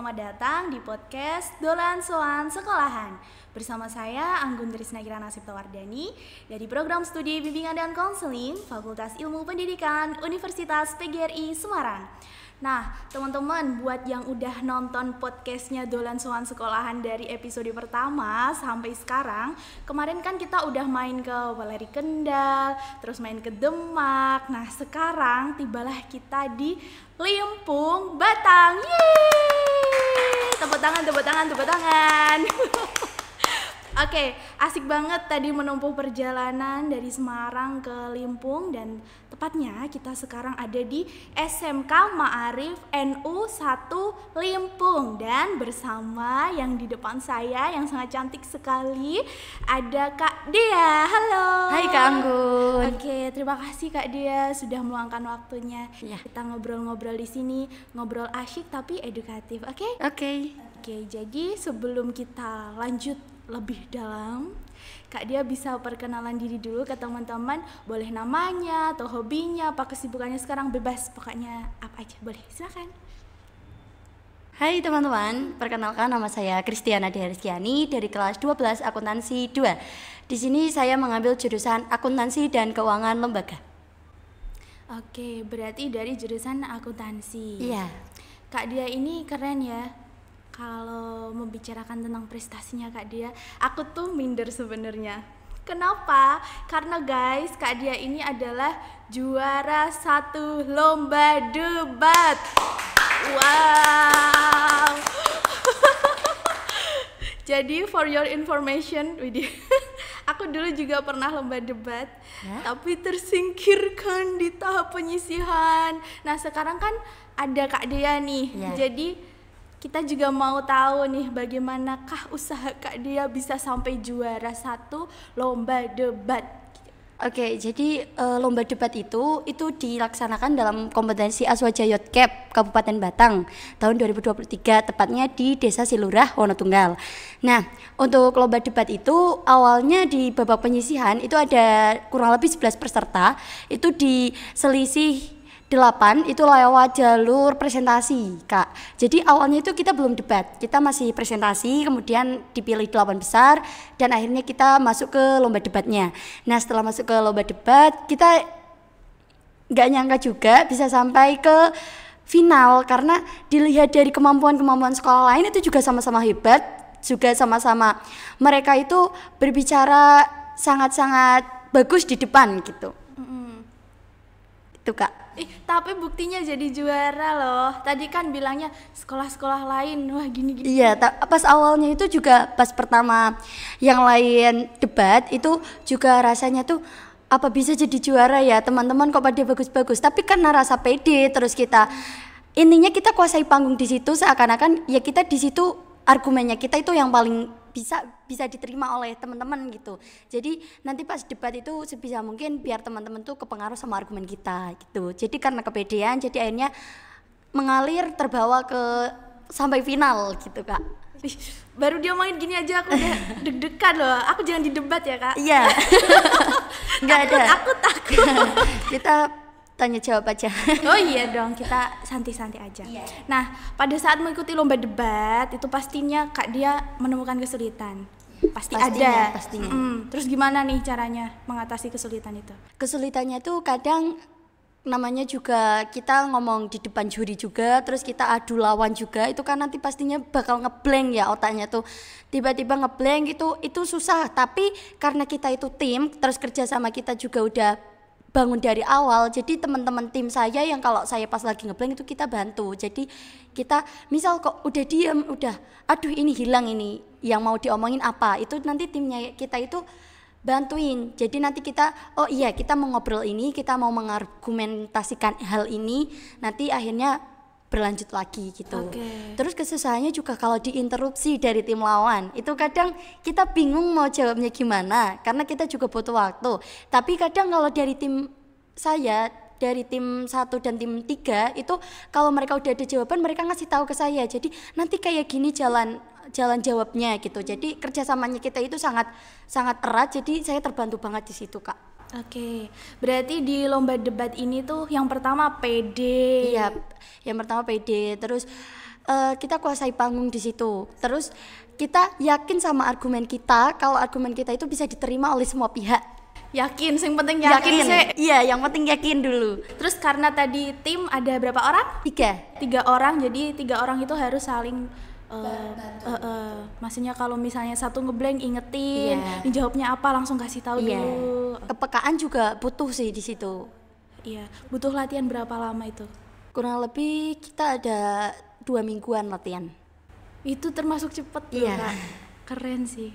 selamat datang di podcast Dolan Soan Sekolahan. Bersama saya Anggun Trisna Kirana Siptawardani dari Program Studi Bimbingan dan Konseling Fakultas Ilmu Pendidikan Universitas PGRI Semarang. Nah, teman-teman, buat yang udah nonton podcastnya Dolan Soan Sekolahan dari episode pertama sampai sekarang, kemarin kan kita udah main ke Weleri Kendal, terus main ke Demak. Nah, sekarang tibalah kita di Limpung, Batang. Yeay! Tepuk tangan, tepuk tangan, tepuk tangan. Oke, asik banget tadi menempuh perjalanan dari Semarang ke Limpung dan tepatnya kita sekarang ada di SMK Ma'arif NU 1 Limpung dan bersama yang di depan saya yang sangat cantik sekali ada Kak Dea. Halo. Hai Kak Anggun. Oke, terima kasih Kak Dea sudah meluangkan waktunya. Ya. Kita ngobrol-ngobrol di sini, ngobrol asyik tapi edukatif. Oke? Oke. Oke, jadi sebelum kita lanjut lebih dalam, Kak Dia bisa perkenalan diri dulu ke teman-teman. Boleh namanya atau hobinya, apa kesibukannya sekarang, bebas pokoknya apa aja boleh, silakan. Hai teman-teman, perkenalkan nama saya Kristiana Deharskiani dari kelas 12 Akuntansi 2. Di sini saya mengambil jurusan Akuntansi dan Keuangan Lembaga. Oke, berarti dari jurusan akuntansi. Iya. Kak Dia ini keren ya. Kalau membicarakan tentang prestasinya Kak Dia, aku tuh minder sebenarnya. Kenapa? Karena guys, Kak Dia ini adalah juara 1 lomba debat. Wow. Jadi for your information, aku dulu juga pernah lomba debat, tapi tersingkirkan di tahap penyisihan. Nah sekarang kan ada Kak Dia nih, jadi kita juga mau tahu nih bagaimanakah usaha Kak Dia bisa sampai juara 1 lomba debat. Oke, jadi lomba debat itu dilaksanakan dalam kompetensi Aswajayot Cap Kabupaten Batang tahun 2023, tepatnya di Desa Silurah, Wonotunggal. Nah, untuk lomba debat itu awalnya di babak penyisihan itu ada kurang lebih 11 peserta, itu diselisih 8 itu lewat jalur presentasi, Kak. Jadi awalnya itu kita belum debat, kita masih presentasi, kemudian dipilih 8 besar dan akhirnya kita masuk ke lomba debatnya. Nah, setelah masuk ke lomba debat, kita nggak nyangka juga bisa sampai ke final karena dilihat dari kemampuan-kemampuan sekolah lain itu juga sama-sama hebat, juga sama-sama mereka itu berbicara sangat-sangat bagus di depan gitu. Itu Kak. Tapi buktinya jadi juara loh. Tadi kan bilangnya sekolah-sekolah lain, wah gini-gini. Iya, pas awalnya itu juga pas pertama yang lain debat itu juga rasanya tuh apa bisa jadi juara ya teman-teman kok pada bagus-bagus. Tapi karena rasa pede terus kita intinya kita kuasai panggung di situ seakan-akan ya kita di situ argumennya kita itu yang paling bisa diterima oleh teman-teman gitu. Jadi nanti pas debat itu sebisa mungkin biar teman-teman tuh kepengaruh sama argumen kita gitu. Jadi karena kepedean jadi akhirnya mengalir terbawa ke sampai final gitu Kak. Baru dia main gini aja aku udah deg-degan loh. Aku jangan didebat ya Kak. Iya. Enggak ada. Aku takut. Kita tanya jawab aja. Oh iya dong, kita santai-santai aja. Nah, pada saat mengikuti lomba debat itu pastinya Kak Dia menemukan kesulitan. Pastinya ada. Pastinya. Terus gimana nih caranya mengatasi kesulitan itu? Kesulitannya tuh kadang namanya juga kita ngomong di depan juri juga, terus kita adu lawan juga, itu kan nanti pastinya bakal ngeblank ya otaknya tuh. Tiba-tiba ngeblank itu susah, tapi karena kita itu tim, terus kerja sama kita juga udah bangun dari awal, jadi teman-teman tim saya yang kalau saya pas lagi ngeblank itu kita bantu. Jadi kita misal kok udah diem, udah aduh ini hilang ini yang mau diomongin apa, itu nanti timnya kita itu bantuin. Jadi nanti kita oh iya kita mau ngobrol ini, kita mau mengargumentasikan hal ini, nanti akhirnya berlanjut lagi gitu. Terus kesusahannya juga kalau diinterupsi dari tim lawan, itu kadang kita bingung mau jawabnya gimana karena kita juga butuh waktu. Tapi kadang kalau dari tim saya, dari tim 1 dan tim 3 itu kalau mereka udah ada jawaban mereka ngasih tahu ke saya. Jadi nanti kayak gini jalan jawabnya gitu. Jadi kerjasamanya kita itu sangat erat. Jadi saya terbantu banget di situ Kak. Oke, berarti di lomba debat ini tuh yang pertama PD. Iya, yang pertama PD, terus kita kuasai panggung di situ. Terus kita yakin sama argumen kita, kalau argumen kita itu bisa diterima oleh semua pihak. Yakin, yang penting yakin sih. Iya, yang penting yakin dulu. Terus karena tadi tim ada berapa orang? 3 orang, jadi 3 orang itu harus saling maksudnya kalau misalnya satu ngeblank ingetin, jawabnya apa langsung kasih tahu dulu. Kepekaan juga butuh sih di situ. Iya, butuh latihan berapa lama itu? Kurang lebih kita ada 2 mingguan latihan. Itu termasuk cepet tuh, Iya. Kak. Keren sih.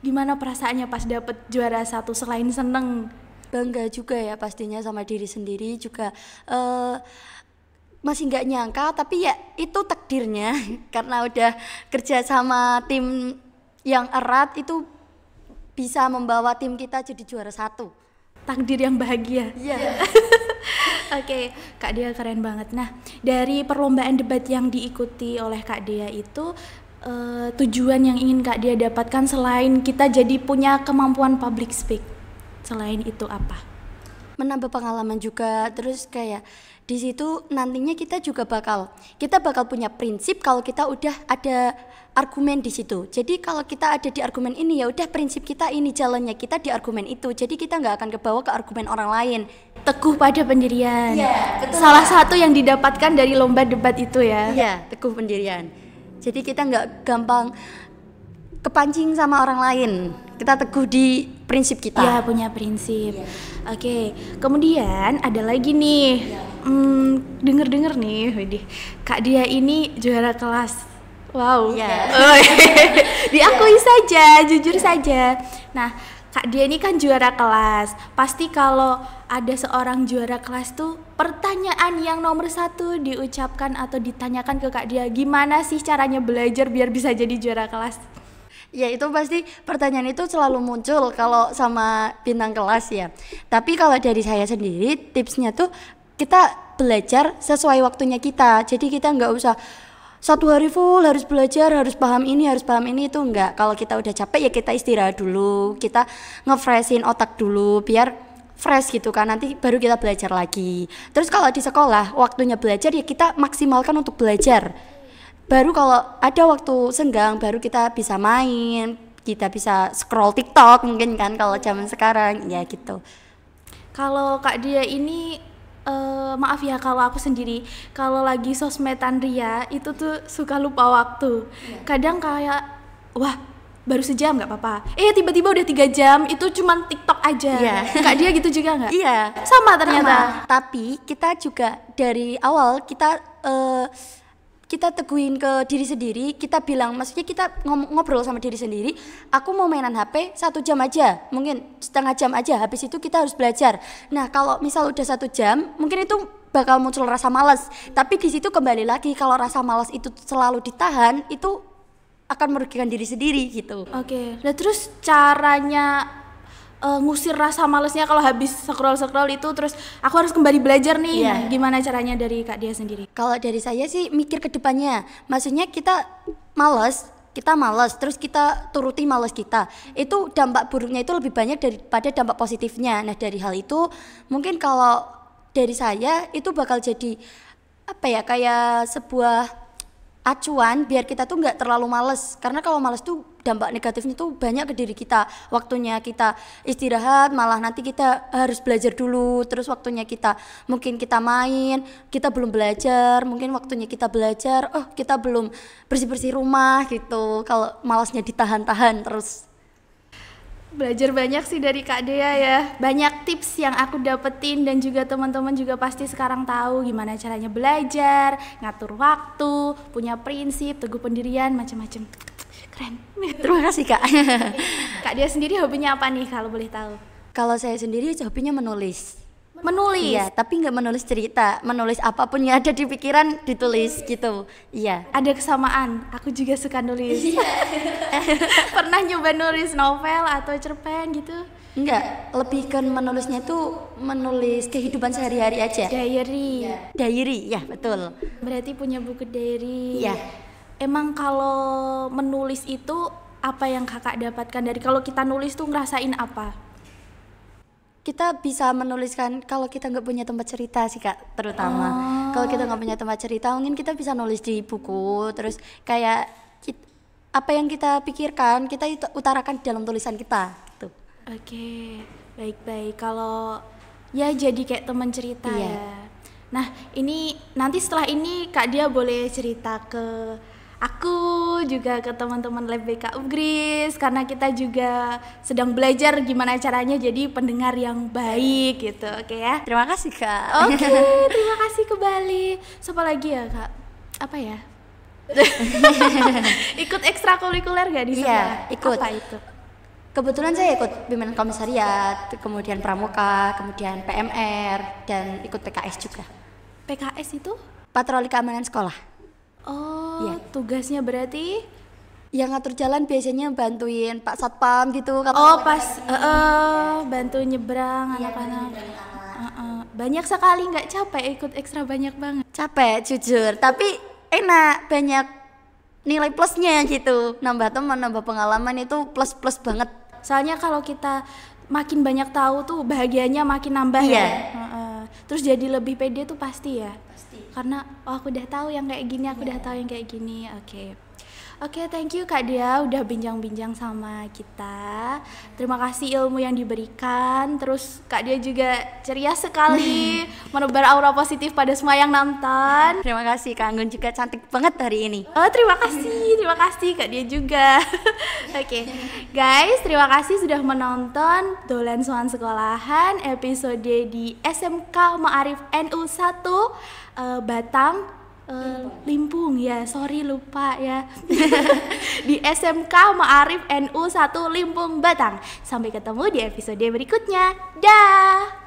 Gimana perasaannya pas dapet juara 1 selain seneng? Bangga juga ya pastinya sama diri sendiri juga. Masih nggak nyangka, tapi ya itu takdirnya karena udah kerja sama tim yang erat, itu bisa membawa tim kita jadi juara 1. Takdir yang bahagia. Iya. Oke, Kak Dea keren banget. Nah, dari perlombaan debat yang diikuti oleh Kak Dea itu tujuan yang ingin Kak Dea dapatkan selain kita jadi punya kemampuan public speak, selain itu apa? Menambah pengalaman juga, terus kayak di situ nantinya kita bakal punya prinsip kalau kita udah ada argumen di situ. Jadi kalau kita ada di argumen ini, ya udah prinsip kita ini, jalannya kita di argumen itu. Jadi kita nggak akan kebawa ke argumen orang lain. Teguh pada pendirian. Iya, betul. Salah satu yang didapatkan dari lomba debat itu ya. Iya, teguh pendirian. Jadi kita nggak gampang kepancing sama orang lain. Kita teguh di prinsip kita. Ya, punya prinsip. Oke, kemudian ada lagi nih. Denger-denger nih, widih. Kak Dia ini juara kelas. Wow. Diakui saja, jujur saja. Nah, Kak Dia ini kan juara kelas. Pasti kalau ada seorang juara kelas tuh pertanyaan yang nomor 1 diucapkan atau ditanyakan ke Kak Dia, gimana sih caranya belajar biar bisa jadi juara kelas? Ya itu pasti pertanyaan itu selalu muncul kalau sama bintang kelas ya. Tapi kalau dari saya sendiri tipsnya tuh kita belajar sesuai waktunya kita. Jadi kita nggak usah 1 hari full harus belajar, harus paham ini itu enggak. Kalau kita udah capek ya kita istirahat dulu, kita nge-freshin otak dulu biar fresh gitu kan, nanti baru kita belajar lagi. Terus kalau di sekolah waktunya belajar ya kita maksimalkan untuk belajar. Baru kalau ada waktu senggang baru kita bisa main, kita bisa scroll TikTok mungkin kan kalau zaman sekarang ya gitu. Kalau Kak Dia ini maaf ya kalau aku sendiri kalau lagi sosmedan Ria itu tuh suka lupa waktu. Kadang kayak wah baru sejam nggak apa-apa, tiba-tiba udah 3 jam itu cuman TikTok aja. Kak Dia gitu juga nggak? Iya, sama ternyata. Tapi kita juga dari awal kita teguhin ke diri sendiri, kita bilang, maksudnya kita ngobrol sama diri sendiri, aku mau mainan HP 1 jam aja, mungkin setengah jam aja, habis itu kita harus belajar. Nah kalau misal udah 1 jam, mungkin itu bakal muncul rasa malas, tapi di situ kembali lagi kalau rasa malas itu selalu ditahan, itu akan merugikan diri sendiri gitu. Oke. Nah terus caranya ngusir rasa malesnya kalau habis scroll itu, terus aku harus kembali belajar nih. Nah, gimana caranya dari Kak Dia sendiri? Kalau dari saya sih mikir ke depannya, maksudnya kita malas, terus kita turuti malas kita, itu dampak buruknya itu lebih banyak daripada dampak positifnya. Nah dari hal itu mungkin kalau dari saya itu bakal jadi apa ya, kayak sebuah acuan biar kita tuh nggak terlalu males, karena kalau males tuh dampak negatifnya tuh banyak ke diri kita. Waktunya kita istirahat malah nanti kita harus belajar dulu, terus waktunya kita mungkin kita main, kita belum belajar, mungkin waktunya kita belajar, kita belum bersih-bersih rumah gitu. Kalau malasnya ditahan-tahan terus. Belajar banyak sih dari Kak Dea ya. Banyak tips yang aku dapetin dan juga teman-teman juga pasti sekarang tahu gimana caranya belajar, ngatur waktu, punya prinsip, teguh pendirian, macam-macam. Keren. Terima kasih Kak. Kak Dea sendiri hobinya apa nih kalau boleh tahu? Kalau saya sendiri hobinya menulis. Menulis? Iya, tapi nggak menulis cerita, menulis apapun yang ada di pikiran ditulis gitu. Iya. Ada kesamaan, aku juga suka nulis. Pernah nyoba nulis novel atau cerpen gitu? Enggak, lebih ke menulisnya itu menulis kehidupan sehari-hari aja. Diary. Diary, ya betul. Berarti punya buku diary. Iya. Emang kalau menulis itu apa yang Kakak dapatkan dari kalau kita nulis tuh ngerasain apa? Kita bisa menuliskan kalau kita nggak punya tempat cerita sih Kak, terutama. Kalau kita nggak punya tempat cerita, mungkin kita bisa nulis di buku, terus kayak apa yang kita pikirkan kita itu utarakan dalam tulisan kita gitu. Oke, baik-baik. Kalau ya jadi kayak teman cerita ya. Nah, ini nanti setelah ini Kak Dia boleh cerita ke aku juga ke teman-teman Lab BK Ugris, karena kita juga sedang belajar gimana caranya jadi pendengar yang baik gitu. Oke ya. Terima kasih Kak. Oke, terima kasih kembali. Siapa lagi ya Kak? Apa ya? Ikut ekstrakurikuler gak di sana? Iya, ikut. Apa itu? Kebetulan saya ikut bimbingan komisariat, kemudian pramuka, kemudian PMR, dan ikut PKS juga. PKS itu? Patroli keamanan sekolah. Oh, tugasnya berarti? Yang ngatur jalan biasanya bantuin Pak Satpam gitu. Oh, pas bantu nyebrang anak-anak. Banyak sekali, nggak capek ikut ekstra banyak banget? Capek jujur, tapi enak, banyak nilai plusnya gitu. Nambah teman, nambah pengalaman itu plus banget. Soalnya kalau kita makin banyak tahu tuh bahagianya makin nambah ya. Terus jadi lebih pede tuh pasti ya. Karena aku udah tahu yang kayak gini, aku udah tahu yang kayak gini. Oke, thank you Kak Dia udah bincang-bincang sama kita. Terima kasih ilmu yang diberikan. Terus Kak Dia juga ceria sekali, menebar aura positif pada semua yang nonton. Terima kasih Kak Anggun juga cantik banget hari ini. Oh, terima kasih Kak Dia juga. Oke, guys, terima kasih sudah menonton Dolan Soan Sekolahan episode di SMK Ma'arif NU 1 Batang. Limpung ya, sorry lupa ya. Di SMK Ma'arif NU 1 Limpung Batang. Sampai ketemu di episode berikutnya. Dah.